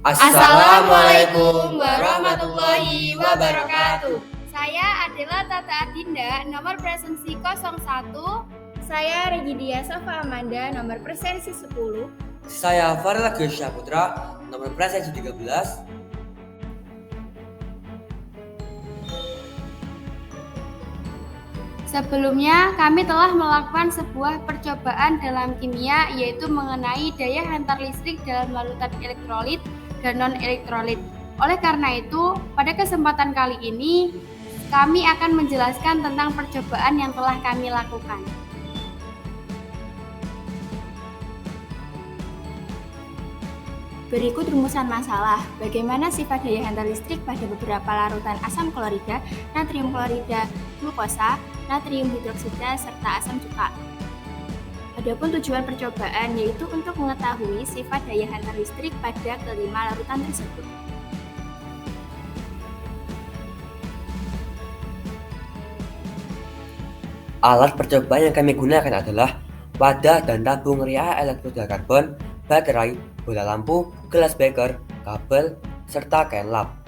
Assalamualaikum warahmatullahi wabarakatuh. Saya adalah Tata Adinda, nomor presensi 01. Saya Regidia Sofa Amanda, nomor presensi 10. Saya Farel Gesya Putra, nomor presensi 13. Sebelumnya, kami telah melakukan sebuah percobaan dalam kimia, yaitu mengenai daya hantar listrik dalam larutan elektrolit dan non-elektrolit. Oleh karena itu, pada kesempatan kali ini, kami akan menjelaskan tentang percobaan yang telah kami lakukan. Berikut rumusan masalah. Bagaimana sifat daya hantar listrik pada beberapa larutan asam klorida, natrium klorida, glukosa, natrium hidroksida, serta asam cuka. Adapun tujuan percobaan yaitu untuk mengetahui sifat daya hantar listrik pada kelima larutan tersebut. Alat percobaan yang kami gunakan adalah wadah dan tabung rea elektroda karbon, baterai, bola lampu, gelas beker, kabel, serta kain lap.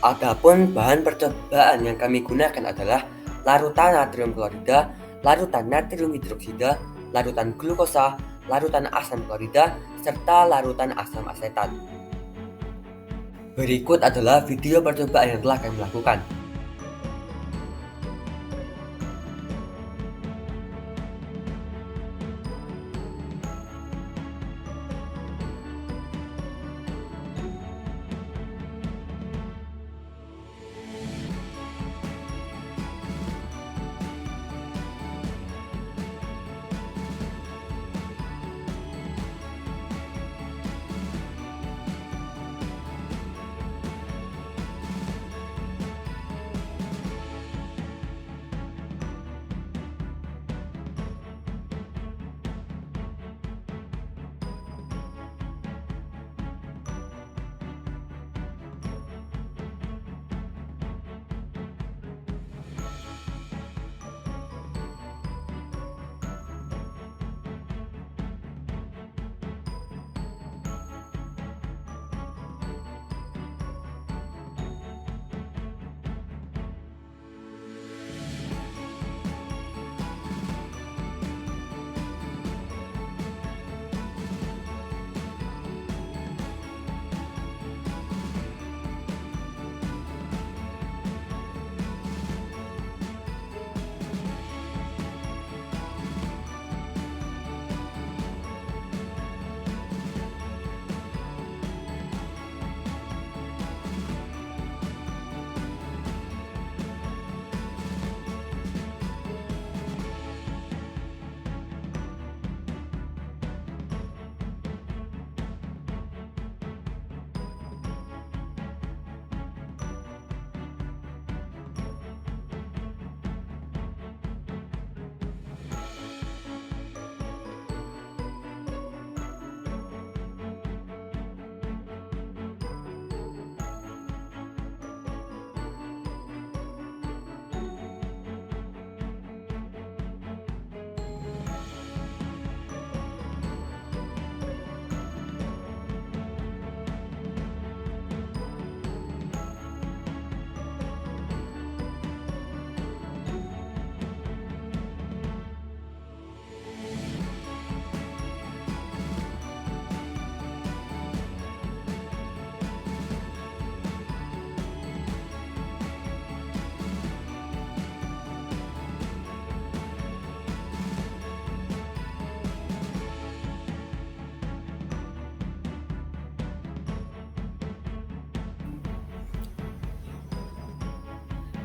Adapun bahan percobaan yang kami gunakan adalah larutan natrium klorida, larutan natrium hidroksida, larutan glukosa, larutan asam klorida, serta larutan asam asetat. Berikut adalah video percobaan yang telah kami lakukan.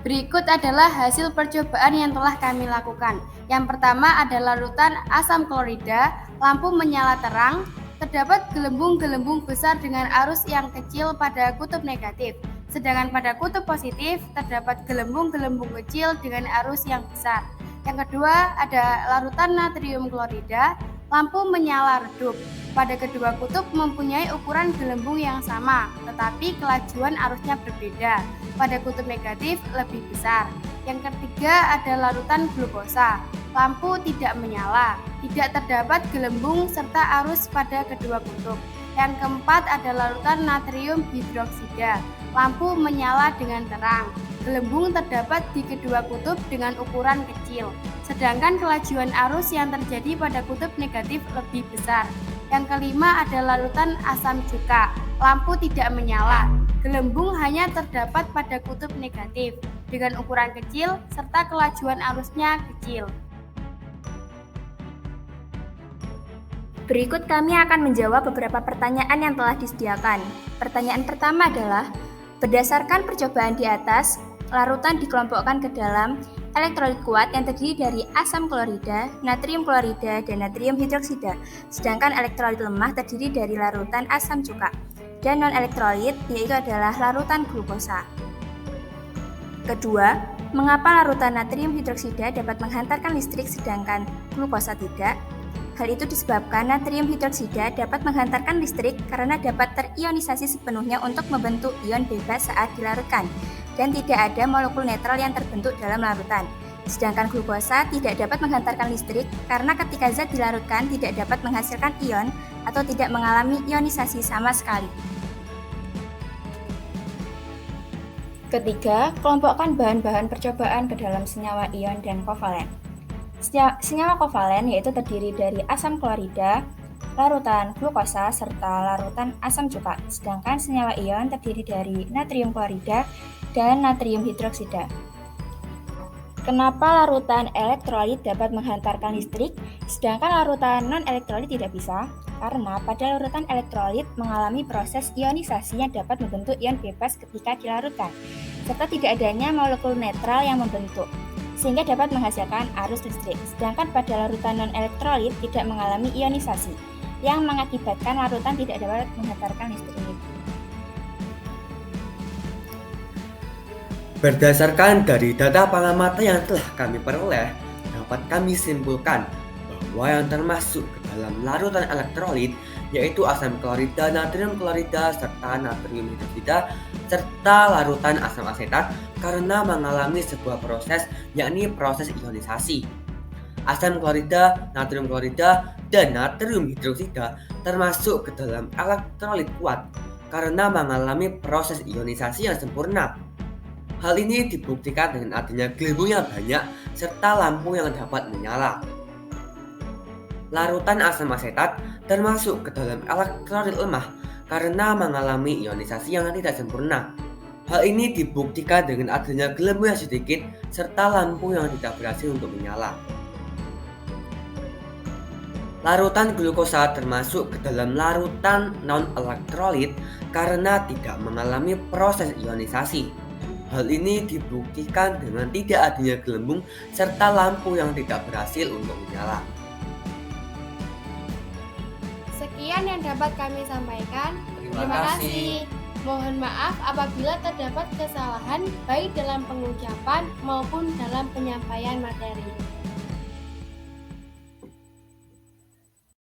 Berikut adalah hasil percobaan yang telah kami lakukan. Yang pertama adalah larutan asam klorida, lampu menyala terang, terdapat gelembung-gelembung besar dengan arus yang kecil pada kutub negatif. Sedangkan pada kutub positif terdapat gelembung-gelembung kecil dengan arus yang besar. Yang kedua ada larutan natrium klorida, lampu menyala redup. Pada kedua kutub mempunyai ukuran gelembung yang sama, tetapi kelajuan arusnya berbeda. Pada kutub negatif lebih besar. Yang ketiga ada larutan glukosa. Lampu tidak menyala. tidak terdapat gelembung serta arus pada kedua kutub. Yang keempat ada larutan natrium hidroksida. Lampu menyala dengan terang. Gelembung terdapat di kedua kutub dengan ukuran kecil, sedangkan kelajuan arus yang terjadi pada kutub negatif lebih besar. Yang kelima ada larutan asam cuka. Lampu tidak menyala. Gelembung hanya terdapat pada kutub negatif dengan ukuran kecil serta kelajuan arusnya kecil. Berikut kami akan menjawab beberapa pertanyaan yang telah disediakan. Pertanyaan pertama adalah, berdasarkan percobaan di atas, larutan dikelompokkan ke dalam elektrolit kuat yang terdiri dari asam klorida, natrium klorida, dan natrium hidroksida, sedangkan elektrolit lemah terdiri dari larutan asam cuka. Dan non-elektrolit yaitu adalah larutan glukosa. Kedua, mengapa larutan natrium hidroksida dapat menghantarkan listrik sedangkan glukosa tidak? Hal itu disebabkan natrium hidroksida dapat menghantarkan listrik karena dapat terionisasi sepenuhnya untuk membentuk ion bebas saat dilarutkan, dan tidak ada molekul netral yang terbentuk dalam larutan. Sedangkan glukosa tidak dapat menghantarkan listrik karena ketika zat dilarutkan tidak dapat menghasilkan ion atau tidak mengalami ionisasi sama sekali. Ketiga, kelompokkan bahan-bahan percobaan ke dalam senyawa ion dan kovalen. Senyawa kovalen yaitu terdiri dari asam klorida, larutan glukosa, serta larutan asam cuka, sedangkan senyawa ion terdiri dari natrium klorida dan natrium hidroksida. Kenapa larutan elektrolit dapat menghantarkan listrik, sedangkan larutan non-elektrolit tidak bisa? Karena pada larutan elektrolit mengalami proses ionisasi yang dapat membentuk ion bebas ketika dilarutkan, serta tidak adanya molekul netral yang membentuk, sehingga dapat menghasilkan arus listrik. Sedangkan pada larutan non-elektrolit tidak mengalami ionisasi, yang mengakibatkan larutan tidak dapat menghantarkan listrik. Berdasarkan dari data pengamatan yang telah kami peroleh, dapat kami simpulkan bahwa yang termasuk ke dalam larutan elektrolit yaitu asam klorida, natrium klorida, serta natrium hidroksida, serta larutan asam asetat karena mengalami sebuah proses, yakni proses ionisasi. Asam klorida, natrium klorida, dan natrium hidroksida termasuk ke dalam elektrolit kuat karena mengalami proses ionisasi yang sempurna. Hal ini dibuktikan dengan adanya gelembung yang banyak serta lampu yang dapat menyala. Larutan asam asetat termasuk ke dalam elektrolit lemah karena mengalami ionisasi yang tidak sempurna. Hal ini dibuktikan dengan adanya gelembung yang sedikit serta lampu yang tidak berhasil untuk menyala. Larutan glukosa termasuk ke dalam larutan non-elektrolit karena tidak mengalami proses ionisasi. Hal ini dibuktikan dengan tidak adanya gelembung serta lampu yang tidak berhasil untuk menyala. Sekian yang dapat kami sampaikan. Terima kasih. Mohon maaf apabila terdapat kesalahan baik dalam pengucapan maupun dalam penyampaian materi.